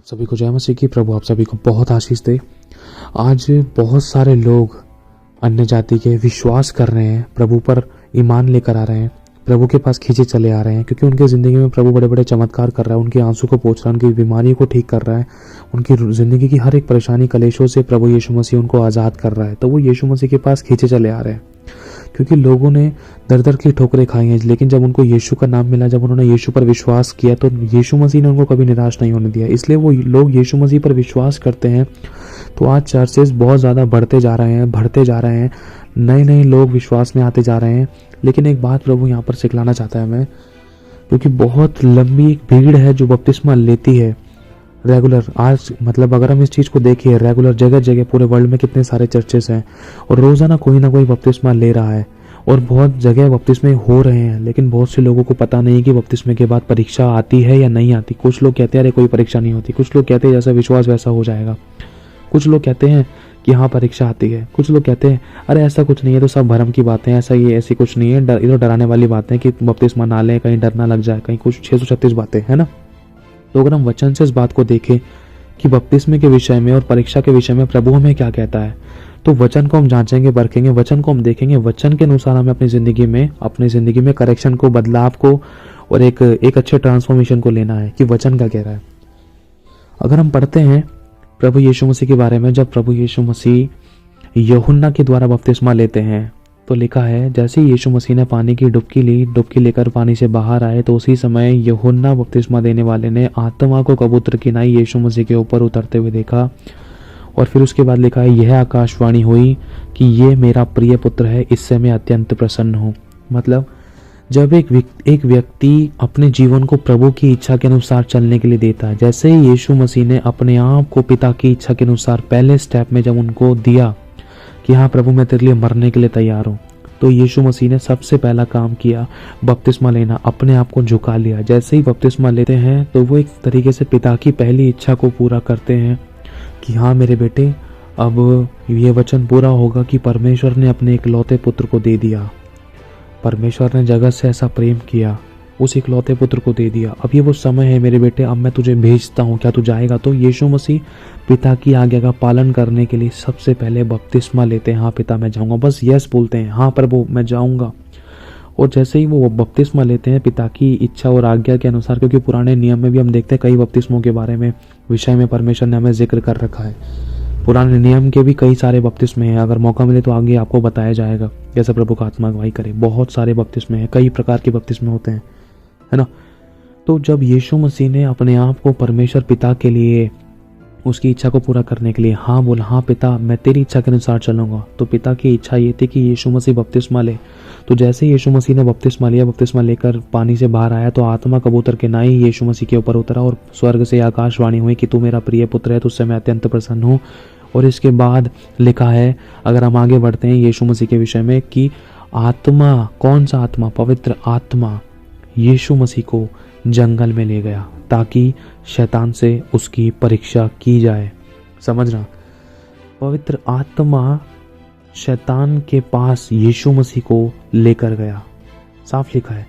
सभी को जय मसीह की। प्रभु आप सभी को बहुत आशीष दे। आज बहुत सारे लोग अन्य जाति के विश्वास कर रहे हैं, प्रभु पर ईमान लेकर आ रहे हैं, प्रभु के पास खींचे चले आ रहे हैं, क्योंकि उनके ज़िंदगी में प्रभु बड़े बड़े चमत्कार कर रहा है, उनके आंसू को पोंछ रहा है, उनकी बीमारियों को ठीक कर रहा है, उनकी ज़िंदगी की हर एक परेशानी कलेशों से प्रभु यीशु मसीह उनको आज़ाद कर रहा है। तो वो यीशु मसीह के पास खींचे चले आ रहे हैं, क्योंकि लोगों ने दर दर की ठोकरें खाई हैं, लेकिन जब उनको यीशु का नाम मिला, जब उन्होंने यीशु पर विश्वास किया, तो यीशु मसीह ने उनको कभी निराश नहीं होने दिया। इसलिए वो लोग यीशु मसीह पर विश्वास करते हैं। तो आज चर्चेस बहुत ज़्यादा बढ़ते जा रहे हैं, नए नए लोग विश्वास में आते जा रहे हैं। लेकिन एक बात प्रभु यहाँ पर सिखलाना चाहता है मैं, क्योंकि बहुत लंबी एक भीड़ है जो बपतिस्मा लेती है रेगुलर। आज मतलब अगर हम इस चीज़ को देखिए, रेगुलर जगह जगह पूरे वर्ल्ड में कितने सारे चर्चेस हैं और रोज़ाना कोई ना कोई बपतिस्मा ले रहा है, और बहुत जगह बपतिस्मे हो रहे हैं। लेकिन बहुत से लोगों को पता नहीं कि बपतिस्मे के बाद परीक्षा आती है या नहीं आती। कुछ लोग कहते हैं अरे कोई परीक्षा नहीं होती, कुछ लोग कहते हैं जैसा विश्वास वैसा हो जाएगा, कुछ लोग कहते हैं कि हाँ परीक्षा आती है, कुछ लोग कहते हैं अरे ऐसा कुछ नहीं है, तो सब भ्रम की बातें हैं, ऐसी कुछ नहीं है, ये तो डराने वाली बातें कि बपतिस्मा ना लें, कहीं डर ना लग जाए, कहीं कुछ 636 बातें है ना। तो अगर हम वचन से इस बात को देखें कि बपतिस्मे के विषय में और परीक्षा के विषय में प्रभु हमें क्या कहता है, तो वचन को हम जांचेंगे, परखेंगे, वचन को हम देखेंगे, वचन के अनुसार हमें अपनी ज़िंदगी में करेक्शन को, बदलाव को और एक अच्छे ट्रांसफॉर्मेशन को लेना है कि वचन क्या कह रहा है। अगर हम पढ़ते हैं प्रभु यीशु मसीह के बारे में, जब प्रभु यीशु मसीह यूहन्ना के द्वारा बपतिस्मा लेते हैं, तो लिखा है जैसे ही यीशु मसीह ने पानी की डुबकी लेकर पानी से बाहर आए, तो उसी समय यूहन्ना बपतिस्मा देने वाले ने आत्मा को कबूतर की नाई यीशु मसीह के ऊपर उतरते हुए देखा। और फिर उसके बाद लिखा है यह आकाशवाणी हुई कि ये मेरा प्रिय पुत्र है, इससे मैं अत्यंत प्रसन्न हूँ। मतलब जब एक व्यक्ति अपने जीवन को प्रभु की इच्छा के अनुसार चलने के लिए देता है, जैसे ही यीशु मसीह ने अपने आप को पिता की इच्छा के अनुसार पहले स्टेप में जब उनको दिया कि हाँ प्रभु मैं तेरे लिए मरने के लिए तैयार हूँ, तो यीशु मसीह ने सबसे पहला काम किया बपतिस्मा लेना, अपने आप को झुका लिया। जैसे ही बपतिस्मा लेते हैं तो वो एक तरीके से पिता की पहली इच्छा को पूरा करते हैं कि हाँ मेरे बेटे अब ये वचन पूरा होगा कि परमेश्वर ने अपने इकलौते पुत्र को दे दिया। परमेश्वर ने जगत से ऐसा प्रेम किया, उस इकलौते पुत्र को दे दिया। अब ये वो समय है मेरे बेटे, अब मैं तुझे भेजता हूँ, क्या तू जाएगा? तो यीशु मसीह पिता की आज्ञा का पालन करने के लिए सबसे पहले बपतिस्मा लेते हैं। हाँ पिता मैं जाऊँगा, बस यस बोलते हैं, हाँ प्रभु मैं जाऊँगा। और जैसे ही वो बपतिस्मा लेते हैं पिता की इच्छा और आज्ञा के अनुसार, क्योंकि पुराने नियम में भी हम देखते हैं कई बपतिस्मों के बारे में विषय में परमेश्वर ने हमें जिक्र कर रखा है। पुराने नियम के भी कई सारे बपतिस्मे हैं, अगर मौका मिले तो आगे आपको बताया जाएगा, जैसा प्रभु का आत्मा अगुवाई करे। बहुत सारे बपतिस्मे हैं, कई प्रकार के बपतिस्मे होते हैं, है ना। तो जब यीशु मसीह ने अपने आप को परमेश्वर पिता के लिए, उसकी इच्छा को पूरा करने के लिए हाँ बोला, हाँ पिता मैं तेरी इच्छा के अनुसार चलूंगा, तो पिता की इच्छा ये थी कि यीशु मसीह बपतिस्मा ले। तो जैसे यीशु मसीह ने बपतिस्मा लिया, बपतिस्मा लेकर पानी से बाहर आया, तो आत्मा कबूतर के नाई यीशु मसीह के ऊपर उतरा और स्वर्ग से आकाशवाणी हुई कि तू मेरा प्रिय पुत्र है, तुझसे मैं अत्यंत प्रसन्न हूँ। और इसके बाद लिखा है, अगर हम आगे बढ़ते हैं यीशु मसीह के विषय में, कि आत्मा, कौन सा आत्मा? पवित्र आत्मा यीशु मसीह को जंगल में ले गया ताकि शैतान से उसकी परीक्षा की जाए। समझना, पवित्र आत्मा शैतान के पास यीशु मसीह को लेकर गया। साफ लिखा है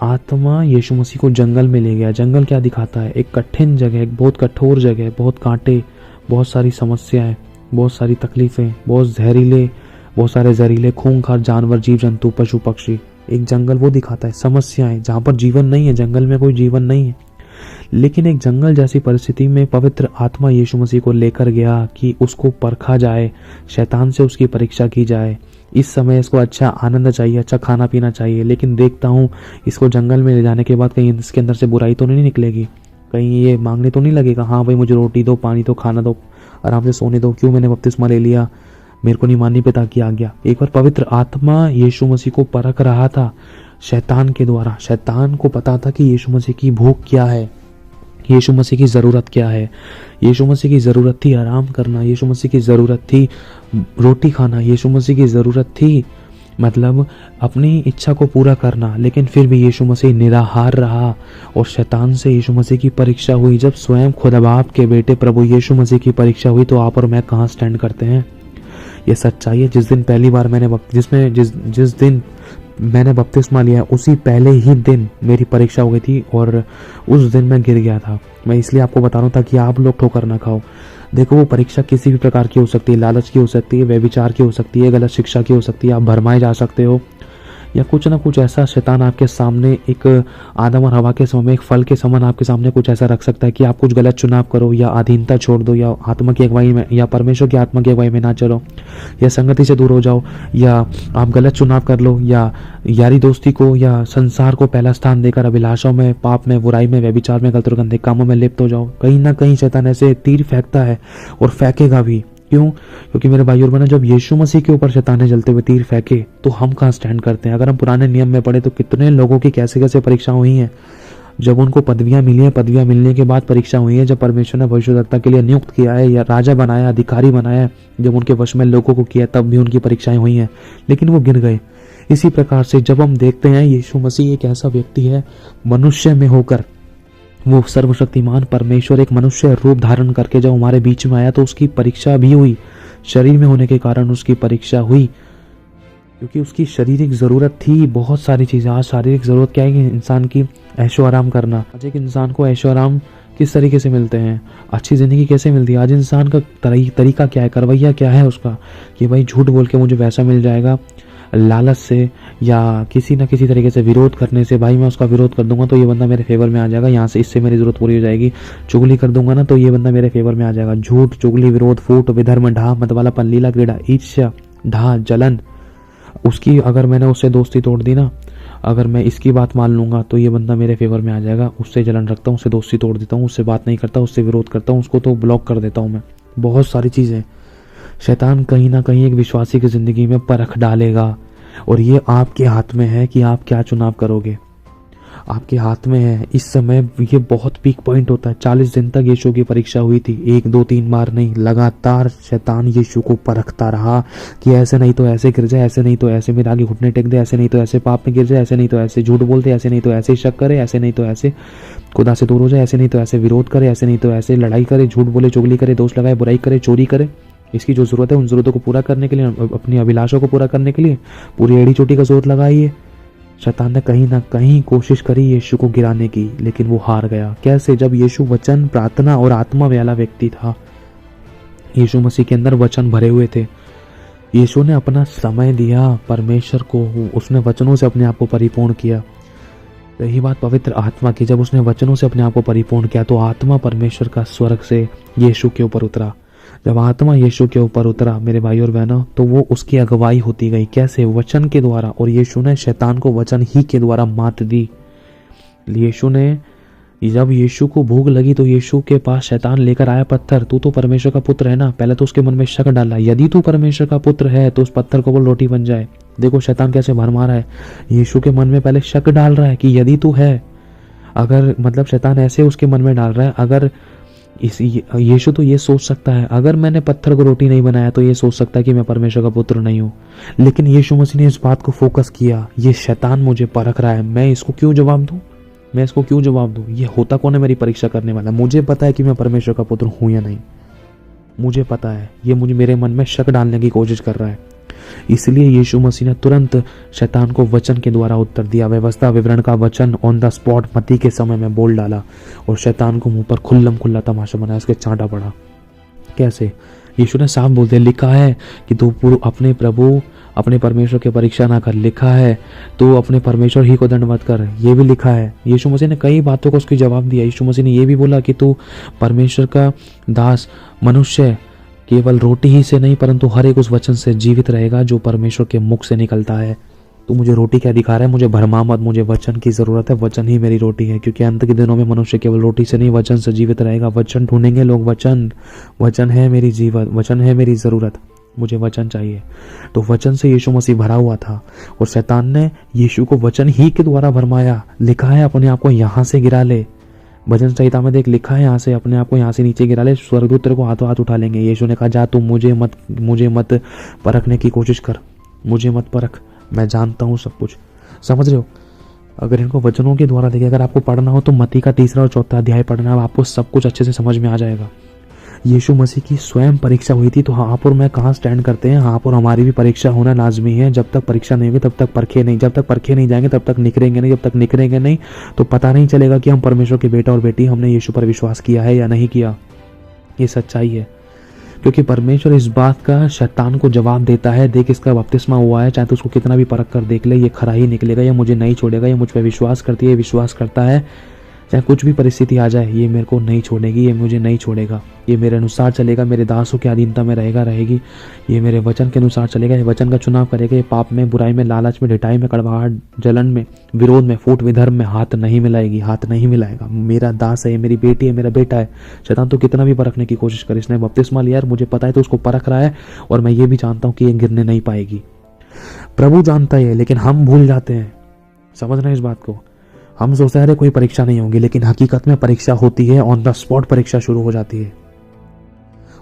आत्मा यीशु मसीह को जंगल में ले गया। जंगल क्या दिखाता है? एक कठिन जगह, एक बहुत कठोर जगह, बहुत कांटे, बहुत सारी समस्याएं, बहुत सारी तकलीफें, बहुत सारे जहरीले खूंखार जानवर, जीव जंतु, पशु पक्षी। एक जंगल वो दिखाता है, समस्याएं जहाँ पर जीवन नहीं है, जंगल में कोई जीवन नहीं है। लेकिन एक जंगल जैसी परिस्थिति में पवित्र आत्मा यीशु मसीह को लेकर गया कि उसको परखा जाए, शैतान से उसकी परीक्षा की जाए। इस समय इसको अच्छा आनंद चाहिए, अच्छा खाना पीना चाहिए, लेकिन देखता हूँ इसको जंगल में ले जाने के बाद कहीं इसके अंदर से बुराई तो नहीं निकलेगी, कहीं ये मांगने तो नहीं लगेगा हाँ भाई मुझे रोटी दो, पानी दो, खाना दो, आराम से सोने दो, क्यों मैंने बपतिस्मा ले लिया, मेरे को नहीं माननी पिता की आज्ञा। एक बार पवित्र आत्मा यीशु मसीह को परख रहा था शैतान के द्वारा। शैतान को पता था कि यीशु मसीह की भूख क्या है, यीशु मसीह की ज़रूरत क्या है। यीशु मसीह की ज़रूरत थी आराम करना, यीशु मसीह की ज़रूरत थी रोटी खाना, यीशु मसीह की ज़रूरत थी मतलब अपनी इच्छा को पूरा करना। लेकिन फिर भी यीशु मसीह निराहार रहा और शैतान से यीशु मसीह की परीक्षा हुई। जब स्वयं खुदा बाप के बेटे प्रभु यीशु मसीह की परीक्षा हुई, तो आप और मैं कहाँ स्टैंड करते हैं? ये सच्चाई है। जिस दिन पहली बार मैंने जिस दिन मैंने बपतिस्मा लिया उसी पहले ही दिन मेरी परीक्षा हो गई थी और उस दिन मैं गिर गया था। मैं इसलिए आपको बता रहा हूँ ताकि आप लोग ठोकर ना खाओ। देखो वो परीक्षा किसी भी प्रकार की हो सकती है, लालच की हो सकती है, व्यभिचार की हो सकती है, गलत शिक्षा की हो सकती है, आप भरमाए जा सकते हो, या कुछ ना कुछ ऐसा शैतान आपके सामने एक आदम और हवा के समय एक फल के समान आपके सामने कुछ ऐसा रख सकता है कि आप कुछ गलत चुनाव करो, या अधीनता छोड़ दो, या आत्मा की अगुवाई में या परमेश्वर की आत्मा की अगुवाई में ना चलो, या संगति से दूर हो जाओ, या आप गलत चुनाव कर लो, या यारी दोस्ती को या संसार को पहला स्थान देकर अभिलाषाओं में, पाप में, बुराई में, व्यभिचार में, गलत और गंदे कामों में लिप्त हो जाओ। कहीं ना कहीं शैतान ऐसे तीर फेंकता है और फेंकेगा भी। क्यों? क्योंकि मेरे भाई और बहनों, जब यीशु मसीह के ऊपर शैतान ने जलते हुए तीर फेंके तो हम कहाँ स्टैंड करते हैं? अगर हम पुराने नियम में पढ़े तो कितने लोगों की कैसे कैसे परीक्षा हुई हैं, जब उनको पदवियां मिली हैं, पदवियां मिलने के बाद परीक्षा हुई है, जब परमेश्वर ने भविष्यवक्ता के लिए नियुक्त किया है या राजा बनाया, अधिकारी बनाया है, जब उनके वश में लोगों को किया तब भी उनकी परीक्षाएं हुई हैं, लेकिन वो गिर गए। इसी प्रकार से जब हम देखते हैं यीशु मसीह एक ऐसा व्यक्ति है, मनुष्य में होकर वो सर्वशक्तिमान परमेश्वर एक मनुष्य रूप धारण करके जब हमारे बीच में आया तो उसकी परीक्षा भी हुई। शरीर में होने के कारण उसकी परीक्षा हुई, क्योंकि उसकी शारीरिक जरूरत थी बहुत सारी चीजें। आज शारीरिक जरूरत क्या है कि इंसान की ऐशो आराम करना। आज एक इंसान को ऐशो आराम किस तरीके से मिलते हैं, अच्छी जिंदगी कैसे मिलती है? आज इंसान का तरीका क्या है, करवैया क्या है उसका, कि भाई झूठ बोल के मुझे वैसा मिल जाएगा, लालच से या किसी न किसी तरीके से विरोध करने से, भाई मैं उसका विरोध कर दूंगा तो ये बंदा मेरे फेवर में आ जाएगा, यहाँ से इससे मेरी जरूरत पूरी हो जाएगी, चुगली कर दूंगा ना तो ये बंदा मेरे फेवर में आ जाएगा। झूठ, चुगली, विरोध, फूट, विधर्म, ढा, मतवालापन, लीला क्रीड़ा, ईर्ष्या, ढा, जलन, उसकी अगर मैंने उससे दोस्ती तोड़ दी ना, अगर मैं इसकी बात मान लूंगा तो ये बंदा मेरे फेवर में आ जाएगा, उससे जलन रखता हूँ, उससे दोस्ती तोड़ देता हूँ, उससे बात नहीं करता, उससे विरोध करता हूँ, उसको तो ब्लॉक कर देता हूँ मैं। बहुत सारी चीजें शैतान कहीं ना कहीं एक विश्वासी की जिंदगी में परख डालेगा, और ये आपके हाथ में है कि आप क्या चुनाव करोगे। आपके हाथ में है। इस समय ये बहुत पीक पॉइंट होता है। 40 दिन तक यीशु की परीक्षा हुई थी, 1 2 3 बार नहीं, लगातार शैतान यीशु को परखता रहा कि ऐसे नहीं तो ऐसे गिर जाए, ऐसे नहीं तो ऐसे मेरे आगे घुटने टेक दे, ऐसे नहीं तो ऐसे पाप में गिर जाए, ऐसे नहीं तो ऐसे झूठ बोलते, ऐसे नहीं तो ऐसे शक करे, ऐसे नहीं तो ऐसे खुदा से दूर हो जाए, ऐसे नहीं तो ऐसे विरोध करे, ऐसे नहीं तो ऐसे लड़ाई करे, झूठ बोले, चुगली करे, दोष लगाए, बुराई करे, चोरी करे। इसकी जो जरूरत है उन जरूरतों को पूरा करने के लिए, अपनी अभिलाषों को पूरा करने के लिए पूरी एड़ी चोटी का जोर लगाइए। शैतान ने कहीं ना कहीं कोशिश करी यीशु को गिराने की, लेकिन वो हार गया। कैसे? जब यीशु वचन, प्रार्थना और आत्मा वाला व्यक्ति था। यीशु मसीह के अंदर वचन भरे हुए थे। यीशु ने अपना समय दिया परमेश्वर को, उसने वचनों से अपने आप को परिपूर्ण किया। रही बात पवित्र आत्मा की, जब उसने वचनों से अपने आप को परिपूर्ण किया तो आत्मा परमेश्वर का स्वर्ग से यीशु के ऊपर उतरा। जब आत्मा यीशु के ऊपर उतरा मेरे भाई और बहनों, तो वो उसकी अगुवाई होती गई। कैसे? वचन के द्वारा। और यीशु ने शैतान को वचन ही के द्वारा मात दी। यीशु ने, जब यीशु को भूख लगी तो यीशु के पास शैतान लेकर आया पत्थर। तू तो परमेश्वर का पुत्र है ना। पहले तो उसके मन में शक डाला, यदि तू परमेश्वर का पुत्र है तो उस पत्थर को बोल रोटी बन जाए। देखो शैतान कैसे भरमा रहा है। यीशु के मन में पहले शक डाल रहा है कि यदि तू है, अगर मतलब शैतान ऐसे उसके मन में डाल रहा है, अगर यीशु तो ये सोच सकता है, अगर मैंने पत्थर को रोटी नहीं बनाया तो ये सोच सकता है कि मैं परमेश्वर का पुत्र नहीं हूँ। लेकिन यीशु मसीह ने इस बात को फोकस किया, ये शैतान मुझे परख रहा है, मैं इसको क्यों जवाब दूं, मैं इसको क्यों जवाब दूं? ये होता कौन है मेरी परीक्षा करने वाला? मुझे पता है कि मैं परमेश्वर का पुत्र हूं या नहीं, मुझे पता है। ये मुझे मेरे मन में शक डालने की कोशिश कर रहा है। इसलिए यीशु मसीह ने तुरंत शैतान को वचन के द्वारा उत्तर दिया। व्यवस्था विवरण का वचन ऑन द स्पॉट मत्ती के समय में बोल डाला और शैतान को मुंह पर खुल्लम खुल्ला तमाशा बनाया, उसके चांटा पड़ा। कैसे? यीशु ने साफ बोल दिया, लिखा है कि तू अपने प्रभु अपने परमेश्वर की परीक्षा ना कर। लिखा है तो अपने परमेश्वर ही को दंड मत कर, ये भी लिखा है। यीशु मसीह ने कई बातों को उसकी जवाब दिया। यीशु मसीह ने ये भी बोला कि तू परमेश्वर का दास, मनुष्य केवल रोटी ही से नहीं परंतु हर एक उस वचन से जीवित रहेगा जो परमेश्वर के मुख से निकलता है। तो मुझे रोटी क्या दिखा रहा है? मुझे भरमा मत, मुझे वचन की जरूरत है, वचन ही मेरी रोटी है। क्योंकि अंत के दिनों में मनुष्य केवल रोटी से नहीं वचन से जीवित रहेगा। वचन ढूंढेंगे लोग, वचन है मेरी जीवन, वचन है मेरी जरूरत, मुझे वचन चाहिए। तो वचन से यीशु मसीह भरा हुआ था और शैतान ने यीशु को वचन ही के द्वारा भरमाया। लिखा है अपने आप को यहाँ से गिरा ले। भजन संहिता में देख, लिखा है यहाँ से अपने आप को यहाँ से नीचे गिरा ले, स्वर्गदूत तेरे को हाथों हाथ उठा लेंगे। यीशु ने कहा, जा तू मुझे मत परखने की कोशिश कर, मुझे मत परख, मैं जानता हूँ सब कुछ। समझ रहे हो? अगर इनको वचनों के द्वारा देखें, अगर आपको पढ़ना हो तो मत्ती का 3 और 4 अध्याय पढ़ना, आपको सब कुछ अच्छे से समझ में आ जाएगा। यीशु मसीह की स्वयं परीक्षा हुई थी, तो आप और मैं कहाँ स्टैंड करते हैं? आप और हमारी भी परीक्षा होना लाजमी है। जब तक परीक्षा नहीं होगी तब तक परखे नहीं, जब तक परखे नहीं जाएंगे तब तक निखरेंगे नहीं, जब तक निखरेंगे नहीं तो पता नहीं चलेगा कि हम परमेश्वर के बेटा और बेटी, हमने यीशु पर विश्वास किया है या नहीं किया। ये सच्चाई है, क्योंकि परमेश्वर इस बात का शैतान को जवाब देता है, देख इसका बपतिस्मा हुआ है, चाहे तो उसको कितना भी परख कर देख ले, ये खरा ही निकलेगा, या मुझे नहीं छोड़ेगा, या मुझ पर विश्वास करती है, विश्वास करता है, चाहे कुछ भी परिस्थिति आ जाए, ये मेरे को नहीं छोड़ेगी, ये मुझे नहीं छोड़ेगा, ये मेरे अनुसार चलेगा, मेरे दासों की अधीनता में रहेगी, ये मेरे वचन के अनुसार चलेगा, ये वचन का चुनाव करेगा, ये पाप में, बुराई में, लालच में, ढिठाई में, कड़वाहट, जलन में, विरोध में, फूट विधर्म में हाथ नहीं मिलाएगी, हाथ नहीं मिलाएगा। मेरा दास है, मेरी बेटी है, मेरा बेटा है। शैतान तो कितना भी परखने की कोशिश करे, इसने बपतिस्मा लिया, मुझे पता है तो उसको परख रहा है, और मैं ये भी जानता हूँ कि ये गिरने नहीं पाएगी। प्रभु जानता है, लेकिन हम भूल जाते हैं। समझ रहे हैं इस बात को? हम सोचते हैं कोई परीक्षा नहीं होगी, लेकिन हकीकत में परीक्षा होती है, ऑन द स्पॉट परीक्षा शुरू हो जाती है।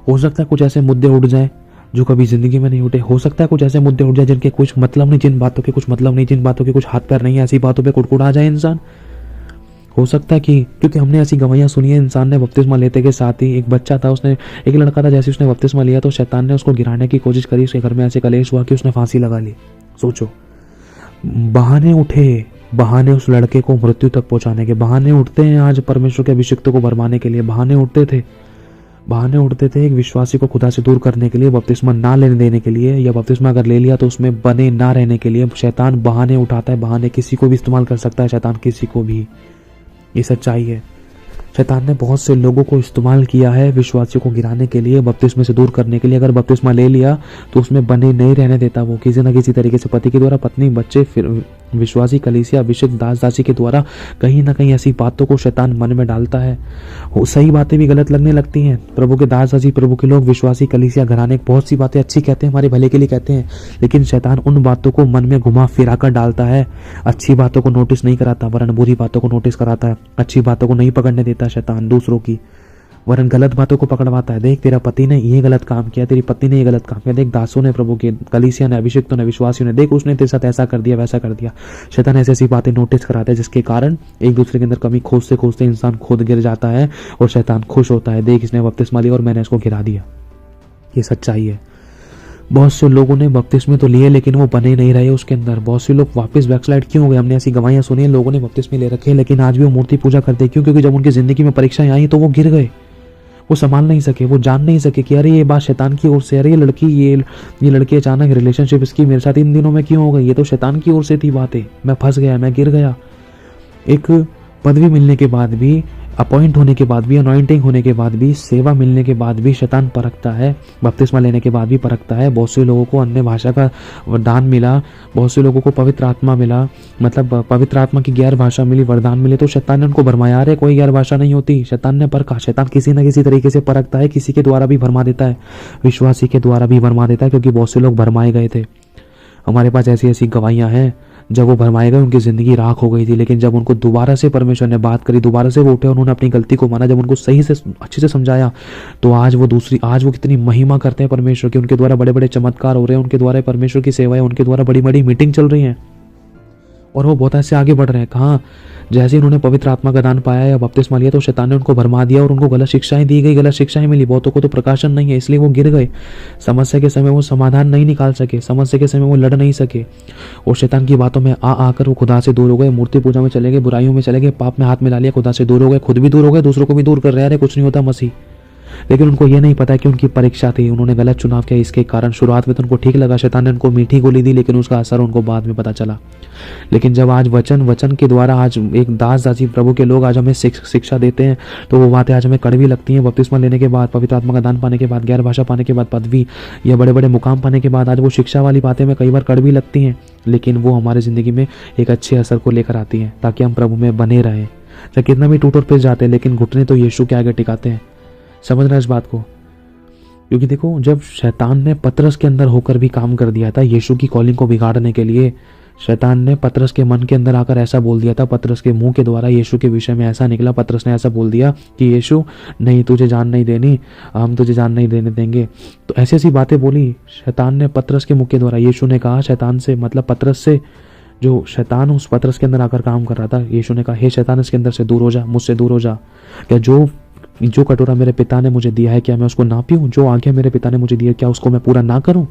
हो सकता है कुछ ऐसे मुद्दे उठ जाएं जो कभी जिंदगी में नहीं उठे, हो सकता है कुछ ऐसे मुद्दे उठ जाए जिनके कुछ मतलब नहीं, जिन बातों के कुछ मतलब नहीं, जिन बातों के कुछ हाथ पैर नहीं, ऐसी बातों पे कुड़कुड़ा जाए इंसान। हो सकता है कि क्योंकि हमने ऐसी गवाहियां सुनी है, इंसान ने बपतिस्मा लेते के साथ ही, एक बच्चा था, उसने, एक लड़का था, जैसे उसने बपतिस्मा लिया तो शैतान ने उसको गिराने की कोशिश करी, उसके घर में ऐसे कलेश हुआ कि उसने फांसी लगा ली। सोचो, बहाने उठे, बहाने उस लड़के को मृत्यु तक पहुंचाने के बहाने उठते हैं आज परमेश्वर के अभिषिक्त को भरमाने के लिए। बहाने उठते थे एक विश्वासी को खुदा से दूर करने के लिए, बपतिस्मा ना लेने देने के लिए, या बपतिस्मा अगर ले लिया तो उसमें बने ना रहने के लिए। शैतान बहाने उठाता है, बहाने किसी को भी इस्तेमाल कर सकता है शैतान, किसी को भी। ये सच्चाई है। शैतान ने बहुत से लोगों को इस्तेमाल किया है विश्वासियों को गिराने के लिए, बपतिस्मे से दूर करने के लिए। अगर बपतिस्मा ले लिया तो उसमें बने नहीं रहने देता वो, किसी न किसी तरीके से पति के द्वारा, पत्नी, बच्चे, फिर विश्वासी कलीसिया, अभिषेक दास दासी के द्वारा कहीं ना कहीं ऐसी बातों को शैतान मन में डालता है। वो सही बातें भी गलत लगने लगती हैं। प्रभु के दास दासी, प्रभु के लोग, विश्वासी कलीसिया घराने बहुत सी बातें अच्छी कहते हैं, हमारे भले के लिए कहते हैं, लेकिन शैतान उन बातों को मन में घुमा फिरा कर डालता है। अच्छी बातों को नोटिस नहीं कराता, वरन बुरी बातों को नोटिस कराता है। अच्छी बातों को नहीं पकड़ने देता शैतान दूसरों की, वरन गलत बातों को पकड़वाता है। देख तेरा पति ने ये गलत काम किया, तेरी पत्नी ने ये गलत काम किया, देख दासों ने, प्रभु के कलीसिया ने, अभिषिक्तों ने, विश्वासियों ने, देख उसने तेरे साथ ऐसा कर दिया, वैसा कर दिया। शैतान ऐसी ऐसी बातें नोटिस कराता है जिसके कारण एक दूसरे के अंदर कमी खोजते खोजते इंसान खुद गिर जाता है, और शैतान खुश होता है, देख इसने बपतिस्मा लिया और मैंने इसको गिरा दिया। ये सच्चाई है। बहुत से लोगों ने बपतिस्मे तो लिए लेकिन वो बने नहीं रहे उसके अंदर। बहुत से लोग वापस बैकस्लाइड क्यों हो गए? हमने ऐसी गवाहियां सुनी है, लोगों ने बपतिस्मे ले रखे लेकिन आज भी वो मूर्ति पूजा करते। क्यों? क्योंकि जब उनकी जिंदगी में परीक्षाएं आई तो वो गिर गए, वो संभाल नहीं सके, वो जान नहीं सके कि अरे ये बात शैतान की ओर से, अरे ये लड़की, ये लड़की अचानक रिलेशनशिप इसकी मेरे साथ इन दिनों में क्यों हो गई? ये तो शैतान की ओर से थी बातें, मैं फंस गया, मैं गिर गया। एक पदवी मिलने के बाद भी, अपॉइंट होने के बाद भी, अनॉइंटिंग होने के बाद भी, सेवा मिलने के बाद भी शैतान परखता है, बपतिस्मा लेने के बाद भी परखता है। बहुत से लोगों को अन्य भाषा का वरदान मिला, बहुत से लोगों को पवित्र आत्मा मिला, मतलब पवित्र आत्मा की गैर भाषा मिली, वरदान मिले, तो शैतान ने उनको भरमाया। अरे कोई गैर भाषा नहीं होती, शैतान ने परखा। शैतान किसी न किसी तरीके से परखता है, किसी के द्वारा भी भरमा देता है, विश्वासी के द्वारा भी भरमा देता है, क्योंकि बहुत से लोग भरमाए गए थे। हमारे पास ऐसी ऐसी गवाहियां हैं, जब वो भरमाए गए उनकी जिंदगी राख हो गई थी, लेकिन जब उनको दोबारा से परमेश्वर ने बात करी, दोबारा से वो उठे, उन्होंने अपनी गलती को माना, जब उनको सही से अच्छे से समझाया, तो आज वो कितनी महिमा करते हैं परमेश्वर की। उनके द्वारा बड़े बड़े चमत्कार हो रहे हैं, उनके द्वारा परमेश्वर की सेवा है, उनके द्वारा बड़ी बड़ी मीटिंग चल रही है, और वो बहुत ऐसे आगे बढ़ रहे हैं। कहाँ? जैसे उन्होंने पवित्र आत्मा का दान पाया या बपतिस्मा लिया तो शैतान ने उनको भरमा दिया और उनको गलत शिक्षाएं दी गई, गलत शिक्षाएं मिली। बहुतों को तो प्रकाशन नहीं है, इसलिए वो गिर गए। समस्या के समय वो समाधान नहीं निकाल सके, समस्या के समय वो लड़ नहीं सके, और शैतान की बातों में आकर वो खुदा से दूर हो गए, मूर्ति पूजा में चले गए, बुराइयों में चले गए, पाप में हाथ मिला लिया, खुदा से दूर हो गए, खुद भी दूर हो गए, दूसरों को भी दूर कर रहे हैं, कुछ नहीं होता मसीह। लेकिन उनको ये नहीं पता कि उनकी परीक्षा थी, उन्होंने गलत चुनाव किया। इसके कारण शुरुआत में तो उनको ठीक लगा, शैतान ने उनको मीठी गोली दी, लेकिन उसका असर उनको बाद में पता चला। लेकिन जब आज वचन के द्वारा आज एक दास दासी प्रभु के लोग आज हमें शिक्षा देते हैं, तो वो बातें आज हमें कड़वी लगती हैं। बपतिस्मा लेने के बाद, पवित्र आत्मा का दान पाने के बाद, गैर भाषा पाने के बाद, पदवी या बड़े बड़े मुकाम पाने के बाद, आज वो शिक्षा वाली बातें हमें कई बार कड़वी लगती हैं, लेकिन वो हमारे जिंदगी में एक अच्छे असर को लेकर आती हैं, ताकि हम प्रभु में बने रहें। चाहे कितना भी टूट और पिस जाते हैं, लेकिन घुटने तो यीशु के आगे टिकाते हैं। समझ रहे हैं इस बात को? क्योंकि देखो, जब शैतान ने पतरस के अंदर होकर भी काम कर दिया था यीशु की कॉलिंग को बिगाड़ने के लिए, शैतान ने पतरस के मन के अंदर आकर ऐसा बोल दिया था, पतरस के मुंह के द्वारा यीशु के विषय में ऐसा निकला, पतरस ने ऐसा बोल दिया कि यीशु नहीं, तुझे जान नहीं देनी, हम तुझे जान नहीं देने देंगे। तो ऐसी ऐसी बातें बोली शैतान ने पतरस के मुंह के द्वारा। यीशु ने कहा शैतान से, मतलब पतरस से, जो शैतान उस पतरस के अंदर आकर काम कर रहा था, यीशु ने कहा, हे शैतान, इसके अंदर से दूर हो जा, मुझसे दूर हो जा। क्या जो जो कटोरा मेरे पिता ने मुझे दिया है क्या मैं उसको ना पीऊं? जो आज्ञा मेरे पिता ने मुझे दी है क्या उसको मैं पूरा ना करूं?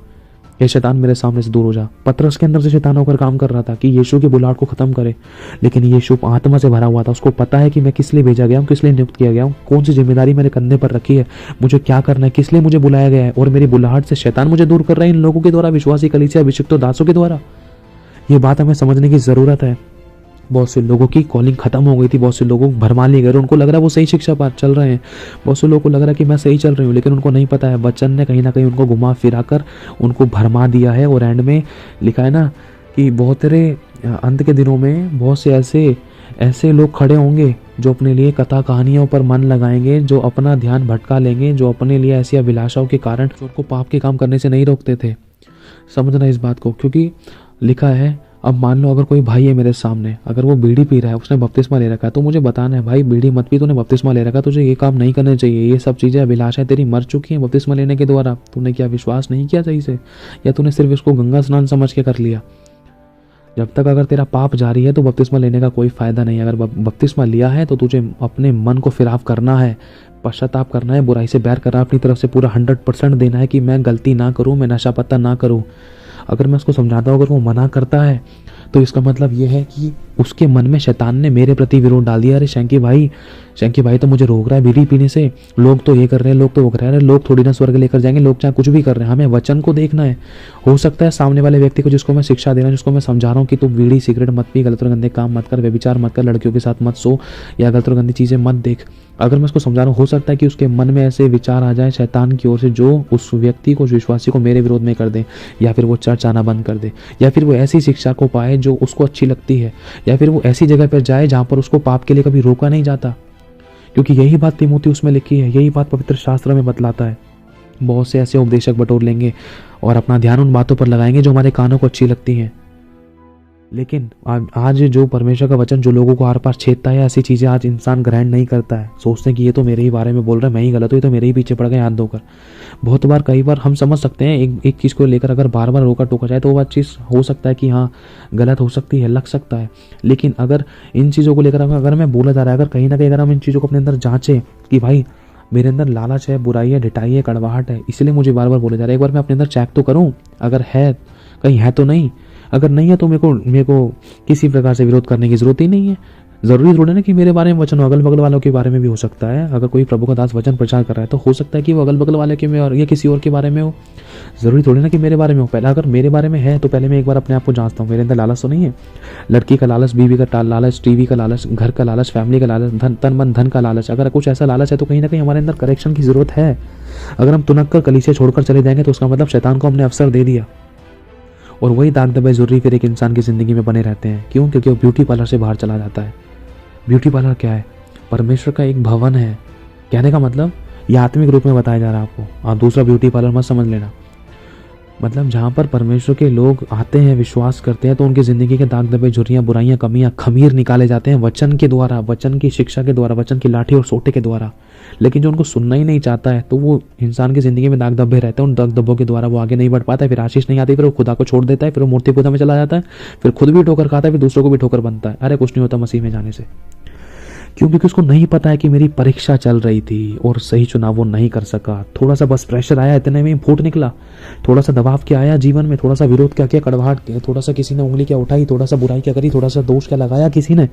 ये शैतान मेरे सामने से दूर हो जा। पतरस के अंदर से शैतान होकर काम कर रहा था कि यीशु की बुलाहट को खत्म करे, लेकिन यीशु आत्मा से भरा हुआ था। उसको पता है कि मैं किस लिए भेजा गया हूँ, किस लिए नियुक्त किया गया हूँ, कौन सी जिम्मेदारी मेरे कंधे पर रखी है, मुझे क्या करना है, किस लिए मुझे बुलाया गया है। और मेरी बुलाहट से शैतान मुझे दूर कर रहा है इन लोगों के द्वारा, विश्वासी कलीसिया अभिषिक्त दासों के द्वारा। ये बात हमें समझने की जरूरत है। बहुत से लोगों की कॉलिंग खत्म हो गई थी, बहुत से लोगों को भरमा लिए गए, उनको लग रहा है वो सही शिक्षा पर चल रहे हैं, बहुत से लोगों को लग रहा है कि मैं सही चल रही हूँ, लेकिन उनको नहीं पता है वचन ने कहीं ना कहीं उनको घुमा फिरा कर उनको भरमा दिया है। और एंड में लिखा है ना कि बहुत तेरे अंत के दिनों में बहुत से ऐसे लोग खड़े होंगे जो अपने लिए कथा कहानियों पर मन लगाएंगे, जो अपना ध्यान भटका लेंगे, जो अपने लिए ऐसी अभिलाषाओं के कारण जो उनको पाप के काम करने से नहीं रोकते थे। समझना इस बात को, क्योंकि लिखा है अब मान लो अगर कोई भाई है मेरे सामने, अगर वो बीड़ी पी रहा है, उसने बपतिस्मा ले रखा है, तो मुझे बताना है भाई बीड़ी मत पी, तूने बपतिस्मा ले रखा, तुझे ये काम नहीं करने चाहिए, ये सब चीज़ें अभिलाषाएं तेरी मर चुकी हैं बपतिस्मा लेने के द्वारा। तूने क्या विश्वास नहीं किया सही से, या तूने सिर्फ इसको गंगा स्नान समझ के कर लिया? जब तक अगर तेरा पाप जारी है तो बपतिस्मा लेने का कोई फायदा नहीं। अगर बपतिस्मा लिया है तो तुझे अपने मन को फिराव करना है, पश्चाताप करना है, बुराई से बैर करना, अपनी तरफ से पूरा 100% देना है कि मैं गलती ना करूँ, मैं नशा पत्ता ना करूँ। अगर मैं उसको समझाता हूँ, अगर वो मना करता है तो इसका मतलब ये है कि उसके मन में शैतान ने मेरे प्रति विरोध डाल दिया। अरे शंकी भाई तो मुझे रोक रहा है बीड़ी पीने से, लोग तो ये कर रहे हैं, लोग तो वो कर रहे हैं, लोग थोड़ी ना स्वर्ग लेकर जाएंगे, लोग चाहे कुछ भी कर रहे हैं, हमें वचन को देखना है। हो सकता है सामने वाले व्यक्ति को जिसको मैं शिक्षा दे रहा हूँ, जिसको मैं समझा रहा हूँ कि तू बीड़ी सिगरेट मत पी, गलत और गंदे काम मत कर, व्यभिचार मत कर, लड़कियों के साथ मत सो, या गलत और गंदी चीज़ें मत देख, अगर मैं उसको समझा रहा हूँ, हो सकता है कि उसके मन में ऐसे विचार आ जाए शैतान की ओर से जो उस व्यक्ति को, उस विश्वासी को मेरे विरोध में कर दे, या फिर वो चर्च आना बंद कर दे, या फिर वो ऐसी शिक्षा को पाए जो उसको अच्छी लगती है, या फिर वो ऐसी जगह पर जाए जहाँ पर उसको पाप के लिए कभी रोका नहीं जाता। क्योंकि यही बात तीमुथियुस उसमें लिखी है, यही बात पवित्र शास्त्र में बतलाता है। बहुत से ऐसे उपदेशक बटोर लेंगे और अपना ध्यान उन बातों पर लगाएंगे जो हमारे कानों को अच्छी लगती हैं, लेकिन आज जो परमेश्वर का वचन जो लोगों को आर पार छेदता है, ऐसी चीज़ें आज इंसान ग्रहण नहीं करता है। सोचते हैं कि ये तो मेरे ही बारे में बोल रहा है, मैं ही गलत हूँ, ये तो मेरे ही पीछे पड़ गए हाथ धोकर। बहुत बार कई बार हम समझ सकते हैं एक चीज़ को लेकर अगर बार बार रोका टोका जाए तो वो चीज़ हो सकता है कि हाँ गलत हो सकती है, लग सकता है। लेकिन अगर इन चीज़ों को लेकर अगर मैं बोला जा रहा है, अगर कहीं ना कहीं अगर हम इन चीज़ों को अपने अंदर जाँचें कि भाई मेरे अंदर लालच है, बुराई है, ढिठाई है, कड़वाहट है, इसलिए मुझे बार बार बोले जा रहा है, एक बार मैं अपने अंदर चेक तो करूँ, अगर है कहीं है तो नहीं, अगर नहीं है तो मेरे को किसी प्रकार से विरोध करने की जरूरत ही नहीं है। जरूरी थोड़ा ना कि मेरे बारे में वचन हो, अगल बगल वालों के बारे में भी हो सकता है। अगर कोई प्रभु का दास वचन प्रचार कर रहा है तो हो सकता है कि वो अगल बगल वाले के में और या किसी और के बारे में हो, जरूरी थोड़ी ना कि मेरे बारे में हो। पहले अगर मेरे बारे में है तो पहले मैं एक बार अपने आप को जांचता हूँ, मेरे अंदर लालच तो नहीं है, लड़की का लालच, बीवी का लालच, टीवी का लालच, घर का लालच, फैमिली का लालच, तन मन धन का लालच। अगर कुछ ऐसा लालच है तो कहीं ना कहीं हमारे अंदर करेक्शन की जरूरत है। अगर हम तुनक कर कलीसिया छोड़कर चले जाएंगे तो उसका मतलब शैतान को हमने अवसर दे दिया, और वही दाग धब्बे जरूरी फिर एक इंसान की जिंदगी में बने रहते हैं। क्यों? क्योंकि वो ब्यूटी पार्लर से बाहर चला जाता है। ब्यूटी पार्लर क्या है? परमेश्वर का एक भवन है। कहने का मतलब ये आत्मिक रूप में बताया जा रहा है आपको। आप दूसरा ब्यूटी पार्लर मत समझ लेना। मतलब जहाँ पर परमेश्वर के लोग आते हैं, विश्वास करते हैं, तो उनकी ज़िंदगी के दाग धब्बे, झुर्रियाँ, बुराइयाँ, कमियाँ, खमीर निकाले जाते हैं वचन के द्वारा, वचन की शिक्षा के द्वारा, वचन की लाठी और सोटे के द्वारा। लेकिन जो उनको सुनना ही नहीं चाहता है तो वो इंसान की ज़िंदगी में दाग धब्बे रहते हैं। उन दाग धब्बों के द्वारा वो आगे नहीं बढ़ पाता है, फिर आशीष नहीं आती, फिर वो खुदा को छोड़ देता है, फिर वो मूर्ति पूजा में चला जाता है, फिर खुद भी ठोकर खाता है, फिर दूसरों को भी ठोकर बनता है। अरे कुछ नहीं होता मसीह में जाने से। क्यों? क्योंकि उसको नहीं पता है कि मेरी परीक्षा चल रही थी और सही चुनाव वो नहीं कर सका। थोड़ा सा बस प्रेशर आया, इतने में फूट निकला। थोड़ा सा दबाव क्या आया जीवन में, थोड़ा सा विरोध क्या किया, कड़वाहट किया, थोड़ा सा किसी ने उंगली क्या उठाई, थोड़ा सा बुराई क्या करी, थोड़ा सा दोष क्या लगाया किसी ने,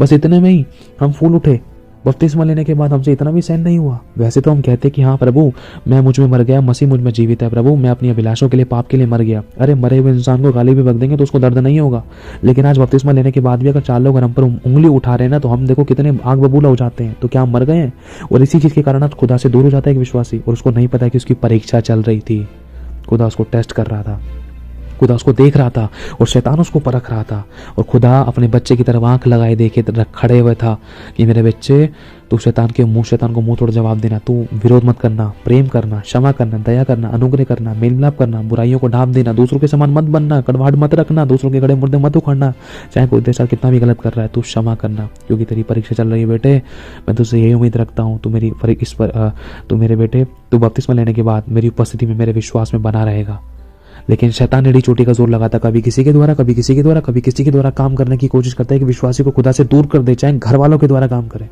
बस इतने में ही हम फूल उठे। बपतिस्मा लेने के बाद हमसे इतना भी सहन नहीं हुआ। वैसे तो हम कहते कि हाँ प्रभु मैं मुझ में मर गया, मसीह मुझ में जीवित है, प्रभु मैं अपनी अभिलाषों के लिए, पाप के लिए मर गया। अरे मरे हुए इंसान को गाली भी बक देंगे तो उसको दर्द नहीं होगा। लेकिन आज बपतिस्मा लेने के बाद भी अगर 4 लोग हम पर उंगली उठा रहे हैं ना, तो हम देखो कितने आग बबूला हो जाते हैं। तो क्या हम मर गए हैं? और इसी चीज़ के कारण आज खुदा से दूर हो जाता है एक विश्वासी, और उसको नहीं पता कि उसकी परीक्षा चल रही थी। खुदा उसको टेस्ट कर रहा था, खुदा उसको देख रहा था, और शैतान उसको परख रहा था। और खुदा अपने बच्चे की तरफ आंख लगाए देखे खड़े हुए था कि मेरे बच्चे तू शैतान को मुंह तोड़ जवाब देना, तू विरोध मत करना, प्रेम करना, क्षमा करना, दया करना, अनुग्रह करना, मेल मिलाप करना, बुराइयों को ढांप देना, दूसरों के समान मत बनना, कड़वाहट मत रखना, दूसरों के गड़े मुर्दे मत उखाड़ना। चाहे कोई देश कितना भी गलत कर रहा है, तू क्षमा करना, क्योंकि तेरी परीक्षा चल रही है बेटे। मैं तुझसे यही उम्मीद रखता हूँ, तू मेरे बेटे, तू बपतिस्मा लेने के बाद मेरी उपस्थिति में, मेरे विश्वास में बना रहेगा। लेकिन शैतान एड़ी चोटी का जोर लगाता, कभी किसी के द्वारा, कभी किसी के द्वारा, कभी किसी के द्वारा काम करने की कोशिश करता है कि विश्वासी को खुदा से दूर कर दे, चाहे घर वालों के द्वारा काम करे।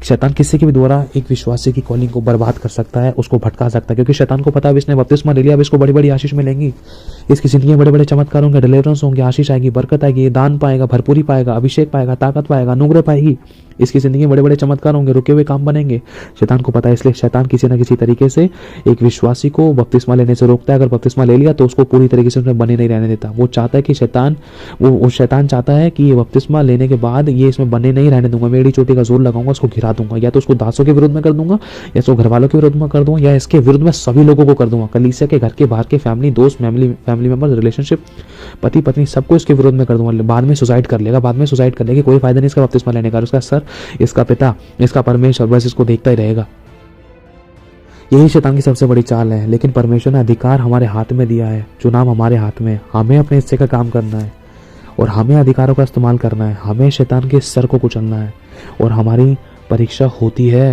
शैतान किसी के भी द्वारा एक विश्वासी की कॉलिंग को बर्बाद कर सकता है, उसको भटका सकता है, क्योंकि शैतान को पता है इसने बपतिस्मा ले लिया, अब इसको बड़ी बड़ी आशीष मिलेंगी, इसकी जिंदगी में बड़े बड़े चमत्कार होंगे, डिलीवरेंस होंगे, आशीष आएगी, बरकत आएगी, दान पाएगा, भरपूरी पाएगा, अभिषेक पाएगा, ताकत पाएगा, अनुग्रह पाएगी, इसकी जिंदगी में बड़े बड़े चमत्कार होंगे, रुके हुए काम बनेंगे। शैतान को पता है, इसलिए शैतान किसी न किसी तरीके से एक विश्वासी को बपतिस्मा लेने से रोकता है। अगर बपतिस्मा ले लिया तो उसको पूरी तरीके से उसमें बने नहीं रहने देता। वो चाहता है कि शैतान चाहता है कि ये बपतिस्मा लेने के बाद ये इसमें बने नहीं रहने दूंगा, मैं एड़ी चोटी का जोर लगाऊंगा, उसको घिरा दूंगा, या तो उसको दासों के विरुद्ध में कर दूंगा, या इसको घर वालों के विरुद्ध में कर दूंगा, या इसके विरुद्ध में सभी लोगों को कर दूंगा, कलीसिया के, घर के बाहर के, फैमिली, दोस्त, फैमिली मेंबर्स, रिलेशनशिप, पति पत्नी, सबको इसके विरोध में कर दूंगा। बाद में सुसाइड कर लेगा, कोई फायदा नहीं इसका बपतिस्मा लेने का। उसका सर, इसका पिता, इसका परमेश्वर बस इसको देखता ही रहेगा। यही शैतान की सबसे बड़ी चाल है। लेकिन परमेश्वर ने अधिकार हमारे हाथ में दिया है, चुनाव हमारे हाथ में है, हमें अपने हिस्से का काम करना है और हमें अधिकारों का इस्तेमाल करना है, हमें शैतान के सर को कुचलना है। और हमारी परीक्षा होती है,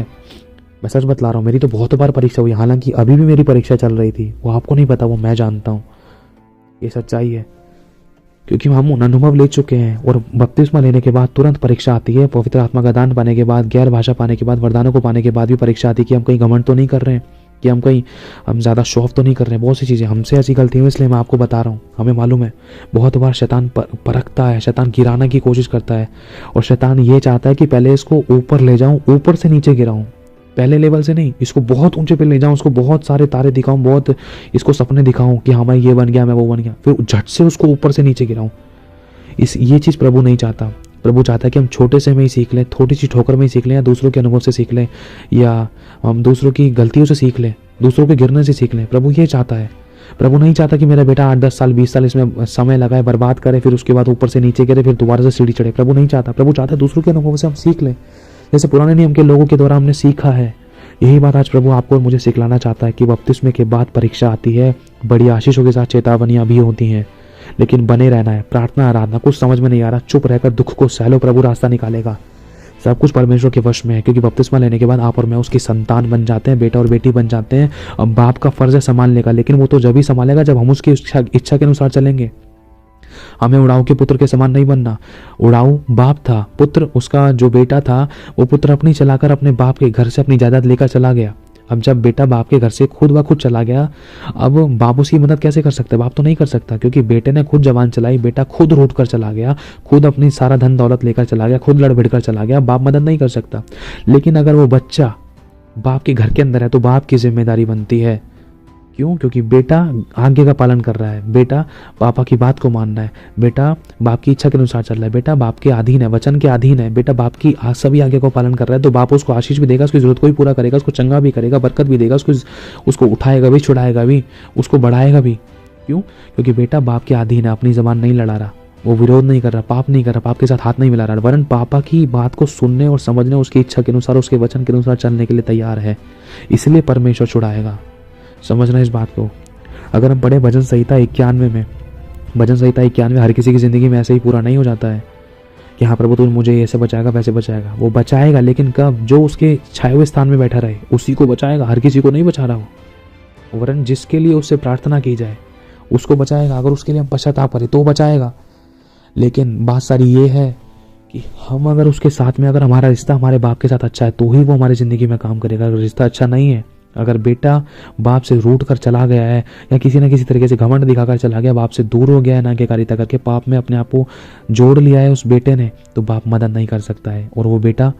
मैं सच बतला रहा हूँ, मेरी तो बहुत बार परीक्षा हुई, हालांकि अभी भी मेरी परीक्षा चल रही थी, वो आपको नहीं पता, वो मैं जानता हूँ, ये सच्चाई है, क्योंकि हम उन अनुभव ले चुके हैं। और बपतिस्मा लेने के बाद तुरंत परीक्षा आती है, पवित्र आत्मा का दान पाने के बाद, गैर भाषा पाने के बाद, वरदानों को पाने के बाद भी परीक्षा आती है कि हम कहीं घमंड तो नहीं कर रहे हैं, कि हम ज़्यादा शौफ तो नहीं कर रहे हैं। बहुत सी चीज़ें हमसे ऐसी गलती हुई, इसलिए मैं आपको बता रहा हूँ। हमें मालूम है बहुत बार शैतान परखता है, शैतान गिराने की कोशिश करता है, और शैतान ये चाहता है कि पहले इसको ऊपर ले जाऊँ, ऊपर से नीचे गिराऊँ, पहले लेवल से नहीं, इसको बहुत ऊंचे पे ले जाऊं, उसको बहुत सारे तारे दिखाऊं, बहुत इसको सपने दिखाऊं कि हाँ मैं ये बन गया, मैं वो बन गया, फिर झट से उसको ऊपर से नीचे गिराऊं। ये चीज़ प्रभु नहीं चाहता। प्रभु चाहता है कि हम छोटे से में ही सीख लें, थोड़ी सी ठोकर में ही सीख लें, या दूसरों के अनुभव से सीख लें, या हम दूसरों की गलतियों से सीख लें, दूसरों के गिरने से सीख लें। प्रभु ये चाहता है। प्रभु नहीं चाहता कि मेरा बेटा 8-10 साल 20 साल इसमें समय लगाए, बर्बाद करे, फिर उसके बाद ऊपर से नीचे गिरे, फिर दोबारा से सीढ़ी चढ़े। प्रभु नहीं चाहता। प्रभु चाहता है दूसरों के अनुभव से हम सीख लें, जैसे पुराने नियम के लोगों के द्वारा हमने सीखा है। यही बात आज प्रभु आपको और मुझे सिखलाना चाहता है कि बपतिस्मे के बाद परीक्षा आती है, बड़ी आशीषों के साथ चेतावनियां भी होती हैं, लेकिन बने रहना है। प्रार्थना, आराधना, कुछ समझ में नहीं आ रहा, चुप रहकर दुख को सह लो, प्रभु रास्ता निकालेगा। सब कुछ परमेश्वर के वश में है, क्योंकि बपतिस्मा लेने के बाद आप और मैं उसकी संतान बन जाते हैं, बेटा और बेटी बन जाते हैं। अब बाप का फर्ज है संभालने का, लेकिन वो तो जब ही संभालेगा जब हम उसकी इच्छा के अनुसार चलेंगे। हमें उड़ाऊ के पुत्र के समान नहीं बनना। उड़ाऊ बाप था, पुत्र उसका जो बेटा था, वो पुत्र अपनी चलाकर अपने बाप के घर से अपनी जायदाद लेकर चला गया। अब जब बेटा बाप के घर से खुद ब खुद चला गया, अब बाप उसकी मदद कैसे कर सकता है? बाप तो नहीं कर सकता, क्योंकि बेटे ने खुद जवान चलाई, बेटा खुद रूठ कर चला गया, खुद अपनी सारा धन दौलत लेकर चला गया, खुद लड़ भिड़ कर चला गया, बाप मदद नहीं कर सकता। लेकिन अगर वो बच्चा बाप के घर के अंदर है तो बाप की जिम्मेदारी बनती है। क्यों? क्योंकि बेटा आज्ञा का पालन कर रहा है, बेटा पापा की बात को मान रहा है, बेटा बाप की इच्छा के अनुसार चल रहा है, बेटा बाप के अधीन है, वचन के अधीन है, बेटा बाप की सभी आज्ञा को पालन कर रहा है, तो बाप उसको आशीष भी देगा, उसकी जरूरत को भी पूरा करेगा, उसको चंगा भी करेगा, बरकत भी देगा, उसको उठाएगा भी, छुड़ाएगा भी, उसको बढ़ाएगा भी। क्यों? क्योंकि बेटा बाप के अधीन है, अपनी जबान नहीं लड़ा रहा, वो विरोध नहीं कर रहा, पाप नहीं कर रहा, पाप के साथ हाथ नहीं मिला रहा, वरन पापा की बात को सुनने और समझने, उसकी इच्छा के अनुसार, उसके वचन के अनुसार चलने के लिए तैयार है। इसलिए परमेश्वर छुड़ाएगा। समझना इस बात को। अगर हम पढ़े भजन संहिता 91 में, भजन संहिता 91 हर किसी की ज़िंदगी में ऐसे ही पूरा नहीं हो जाता है कि हाँ प्रभु तू मुझे ऐसे बचाएगा वैसे बचाएगा। वो बचाएगा, लेकिन कब? जो उसके छाए हुए स्थान में बैठा रहे उसी को बचाएगा, हर किसी को नहीं बचा रहा हो। वरन जिसके लिए उससे प्रार्थना की जाए उसको बचाएगा, अगर उसके लिए हम पश्चाताप करें तो बचाएगा। लेकिन बात सारी ये है कि हम अगर उसके साथ में, अगर हमारा रिश्ता हमारे बाप के साथ अच्छा है तो ही वो हमारी ज़िंदगी में काम करेगा। अगर रिश्ता अच्छा नहीं है, अगर बेटा बाप से रूठ कर चला गया है या किसी न किसी तरीके से घमंड दिखाकर चला गया, बाप से दूर हो गया है, नाग्यकारिता करके पाप में अपने आप को जोड़ लिया है उस बेटे ने, तो बाप मदद नहीं कर सकता है। और वो बेटा,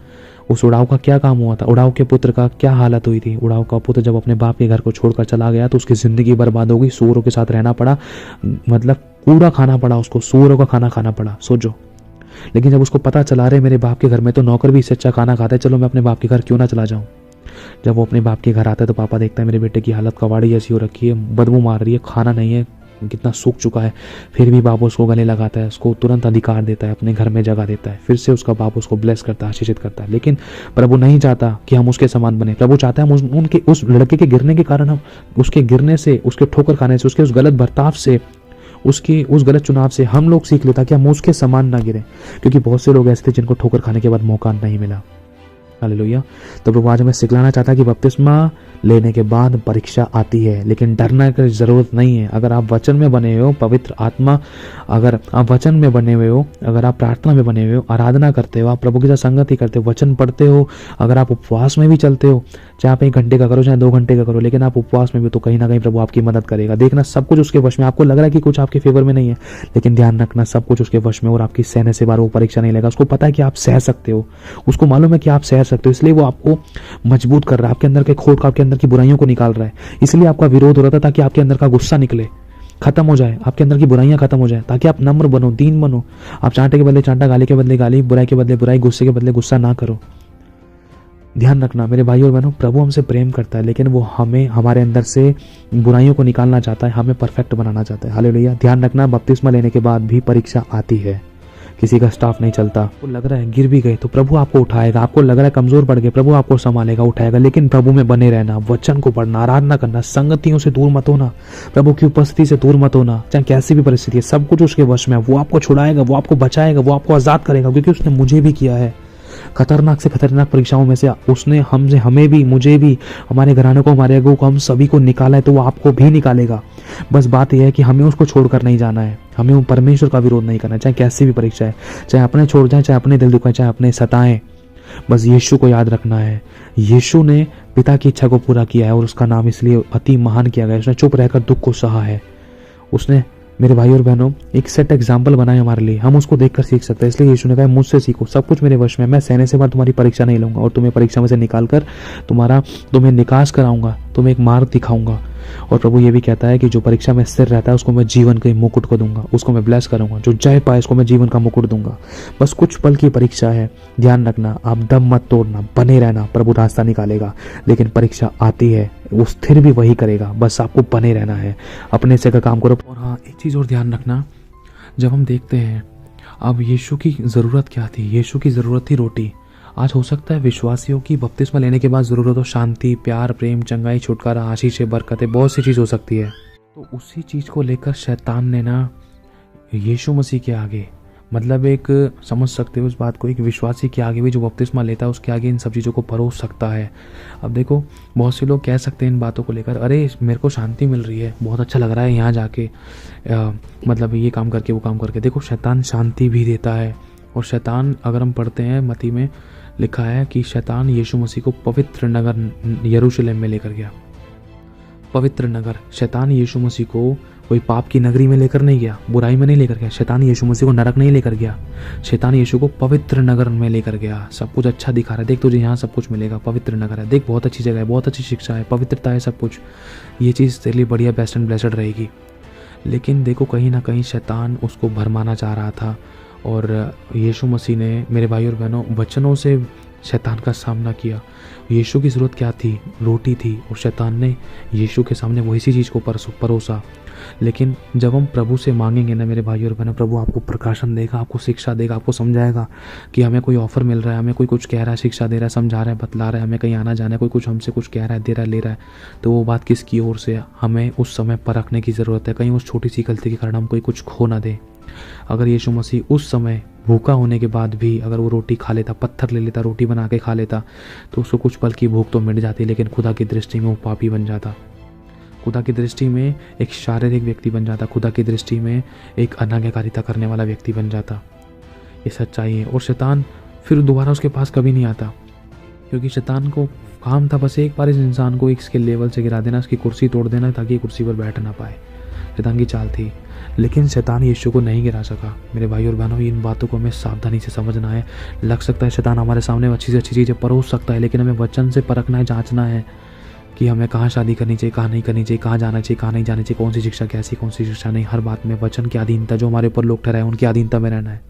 उस उड़ाऊ का क्या काम हुआ था? उड़ाऊ के पुत्र का क्या हालत हुई थी? उड़ाऊ का पुत्र जब अपने बाप के घर को छोड़कर चला गया तो उसकी ज़िंदगी बर्बाद हो गई। सूअरों के साथ रहना पड़ा, मतलब कूड़ा खाना पड़ा उसको, सूअरों का खाना खाना पड़ा। सोचो। लेकिन जब उसको पता चला रहे मेरे बाप के घर में तो नौकर भी इससे अच्छा खाना खाते हैं, चलो मैं अपने बाप के घर क्यों ना चला जाऊँ। जब वो अपने बाप के घर आता है तो पापा देखता है मेरे बेटे की हालत कबाड़ी जैसी हो रखी है, बदबू मार रही है, खाना नहीं है, कितना सूख चुका है, फिर भी बाप उसको गले लगाता है, उसको तुरंत अधिकार देता है, अपने घर में जगह देता है। फिर से उसका बाप उसको ब्लेस करता है, आशीषित करता है। लेकिन प्रभु नहीं चाहता कि हम उसके समान बने। प्रभु चाहता है हम उनके उस लड़के के गिरने के कारण, हम उसके गिरने से, उसके ठोकर खाने से, उसके उस गलत बर्ताव से, उसकी उस गलत चुनाव से हम लोग सीख लेता कि हम उसके समान ना गिरे। क्योंकि बहुत से लोग ऐसे थे जिनको ठोकर खाने के बाद मौका नहीं मिला। हालेलुया। तो प्रभु आज हमें सिखलाना चाहता है कि बपतिस्मा लेने के बाद परीक्षा आती है, लेकिन डरने की जरूरत नहीं है। अगर आप वचन में बने हुए हो, पवित्र आत्मा, अगर आप वचन में बने हुए हो, अगर आप प्रार्थना में बने हुए हो, आराधना करते हो, आप प्रभु के साथ संगति करते हो, वचन पढ़ते हो, अगर आप उपवास में भी चलते हो, चाहे आप 1 घंटे का करो चाहे 2 घंटे का करो, लेकिन आप उपवास में भी, तो कहीं ना कहीं प्रभु आपकी मदद करेगा। देखना सब कुछ उसके वश में। आपको लग रहा है कि कुछ आपके फेवर में नहीं है, लेकिन ध्यान रखना सब कुछ उसके वश में, और आपकी सहने से बाहर वो परीक्षा नहीं लेगा। उसको पता है कि आप सह सकते हो, उसको मालूम है कि आप सह सकते हो, इसलिए वो आपको मजबूत कर रहा है, आपके अंदर के खोट का, आपके अंदर की बुराइयों को निकाल रहा है। इसलिए आपका विरोध हो रहा था, ताकि आपके अंदर का गुस्सा निकले, खत्म हो जाए, आपके अंदर की बुराइयां खत्म हो जाए, ताकि आप नम्र बनो, दीन बनो। आप चांटे के बदले चांटा, गाली के बदले गाली, बुराई के बदले बुराई, गुस्से के बदले गुस्सा ना करो। ध्यान रखना मेरे भाई और बहनों, प्रभु हमसे प्रेम करता है, लेकिन वो हमें, हमारे अंदर से बुराइयों को निकालना चाहता है, हमें परफेक्ट बनाना चाहता है। हालेलुया। ध्यान रखना, बपतिस्मा लेने के बाद भी परीक्षा आती है, किसी का स्टाफ नहीं चलता। आपको लग रहा है गिर भी गए तो प्रभु आपको उठाएगा, आपको लग रहा है कमजोर पड़ गए, प्रभु आपको संभालेगा, उठाएगा। लेकिन प्रभु में बने रहना, वचन को पढ़ना, आराधना करना, संगतियों से दूर मत होना, प्रभु की उपस्थिति से दूर मत होना, चाहे कैसी भी परिस्थिति है, सब कुछ उसके वश में है। वो आपको छुड़ाएगा, वो आपको बचाएगा, वो आपको आजाद करेगा, क्योंकि उसने मुझे भी किया है। खतरनाक से खतरनाक परीक्षाओं में से उसने हमसे, हमें भी, मुझे भी, हमारे घराने को, हमारे अगुओं को, हम सभी को निकाला है, तो वो आपको भी निकालेगा। बस बात यह है कि हमें उसको छोड़कर नहीं जाना है, हमें परमेश्वर का विरोध नहीं करना, चाहे कैसी भी परीक्षा है, चाहे अपने छोड़ जाए, चाहे अपने दिल दुखाए, चाहे अपने सताएं। बस यीशु को याद रखना है। यीशु ने पिता की इच्छा को पूरा किया है, और उसका नाम इसलिए अति महान किया गया। उसने चुप रहकर दुख को सहा है। उसने, मेरे भाई और बहनों, एक सेट एग्जाम्पल बनाए हमारे लिए, हम उसको देखकर सीख सकते हैं। इसलिए यीशु ने कहा, मुझसे सीखो, सब कुछ मेरे वश में, मैं सहने से बाहर तुम्हारी परीक्षा नहीं लूंगा, और तुम्हें परीक्षा में से निकालकर तुम्हें निकास कराऊंगा, तुम्हें एक मार्ग दिखाऊंगा। और प्रभु ये भी कहता है कि जो परीक्षा में स्थिर रहता है, उसको मैं जीवन के मुकुट को दूंगा, उसको मैं ब्लेस करूंगा। जो जय पाए, उसको मैं जीवन का मुकुट दूंगा। बस कुछ पल की परीक्षा है, ध्यान रखना, आप दम मत तोड़ना, बने रहना, प्रभु रास्ता निकालेगा। लेकिन परीक्षा आती है, वो स्थिर भी वही करेगा, बस आपको बने रहना है, अपने से का काम करो। और हाँ, एक चीज़ और ध्यान रखना, जब हम देखते हैं अब यीशु की ज़रूरत क्या थी, यीशु की ज़रूरत थी रोटी। आज हो सकता है विश्वासियों की बपतिस्मा लेने के बाद ज़रूरत हो शांति, प्यार, प्रेम, चंगाई, छुटकारा, आशीष, बरकतें, बहुत सी चीज़ हो सकती है। तो उसी चीज़ को लेकर शैतान ने ना यीशु मसीह के आगे, मतलब एक, समझ सकते हो उस बात को, एक विश्वासी के आगे भी जो बपतिस्मा लेता है, उसके आगे इन सब चीज़ों को परोस सकता है। अब देखो, बहुत से लोग कह सकते हैं इन बातों को लेकर, अरे मेरे को शांति मिल रही है, बहुत अच्छा लग रहा है यहाँ जाके, मतलब ये काम करके, वो काम करके। देखो, शैतान शांति भी देता है। और शैतान, अगर हम पढ़ते हैं मत्ती में लिखा है कि शैतान यीशु मसीह को पवित्र नगर यरूशलेम में लेकर गया। पवित्र नगर, शैतान यीशु मसीह को कोई पाप की नगरी में लेकर नहीं गया, बुराई में नहीं लेकर गया। शैतान यीशु मसीह को नरक नहीं लेकर गया, शैतान यीशु को पवित्र नगर में लेकर गया। सब कुछ अच्छा दिखा रहा है, देख तुझे यहाँ सब कुछ मिलेगा, पवित्र नगर है, देख बहुत अच्छी जगह है, बहुत अच्छी शिक्षा है, पवित्रता है, सब कुछ, ये चीज़ तेरे लिए बढ़िया, बेस्ट एंड ब्लेसड रहेगी। लेकिन देखो, कहीं ना कहीं शैतान उसको भरमाना चाह रहा था, और यीशु मसीह ने, मेरे भाई और बहनों, वचनों से शैतान का सामना किया। यीशु की ज़रूरत क्या थी? रोटी थी, और शैतान ने यीशु के सामने वही सी चीज़ को परोसा। लेकिन जब हम प्रभु से मांगेंगे ना मेरे भाई और बहनों, प्रभु आपको प्रकाशन देगा, आपको शिक्षा देगा, आपको समझाएगा कि हमें कोई ऑफर मिल रहा है, हमें कोई कुछ कह रहा है, शिक्षा दे रहा है, समझा रहा है, बतला रहा है, हमें कहीं आना जाना है, कोई कुछ हमसे कुछ कह रहा है, दे रहा है, ले रहा है, तो वो बात किसकी ओर से, हमें उस समय परखने की ज़रूरत है, कहीं उस छोटी सी गलती के कारण हम कोई कुछ खो ना दे। अगर यीशु मसीह उस समय भूखा होने के बाद भी अगर वो रोटी खा लेता, पत्थर ले लेता, रोटी बना के खा लेता, तो उसको कुछ पल की भूख तो मिट जाती, लेकिन खुदा की दृष्टि में वो पापी बन जाता, खुदा की दृष्टि में एक शारीरिक व्यक्ति बन जाता, खुदा की दृष्टि में एक अनाज्ञाकारिता करने वाला व्यक्ति बन जाता। ये सच्चाई है। और शैतान फिर दोबारा उसके पास कभी नहीं आता, क्योंकि शैतान को काम था बस एक बार इस इंसान को इसके लेवल से गिरा देना, इसकी कुर्सी तोड़ देना, ताकि कुर्सी पर बैठ ना पाए। शैतान की चाल थी, लेकिन शैतान यीशु को नहीं गिरा सका। मेरे भाई और बहनों, इन बातों को हमें सावधानी से समझना है। लग सकता है शैतान हमारे सामने अच्छी से अच्छी चीज़ें परोस सकता है, लेकिन हमें वचन से परखना है, जांचना है कि हमें कहाँ शादी करनी चाहिए, कहाँ नहीं करनी चाहिए, कहाँ जाना चाहिए, कहाँ नहीं जाना चाहिए, कौन सी शिक्षा कैसी, कौन सी शिक्षा नहीं। हर बात में वचन की अधीनता, जो हमारे ऊपर लोग ठहराए उनकी अधीनता में रहना है।